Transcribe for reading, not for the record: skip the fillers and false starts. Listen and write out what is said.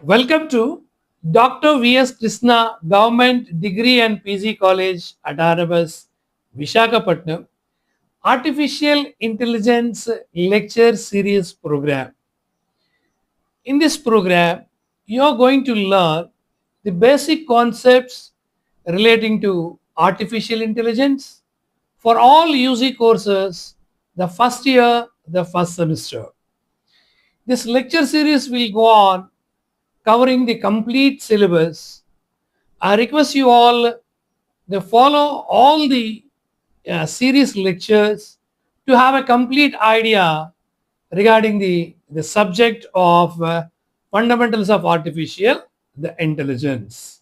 Welcome to Dr. V.S. Krishna Government Degree and PG College at Autonomous, Visakhapatnam Artificial Intelligence Lecture Series program. In this program, you are going to learn the basic concepts relating to artificial intelligence for all UG courses, the first year, the first semester. This lecture series will go on covering the complete syllabus. I request you all to follow all the series lectures to have a complete idea regarding the subject of fundamentals of artificial the intelligence.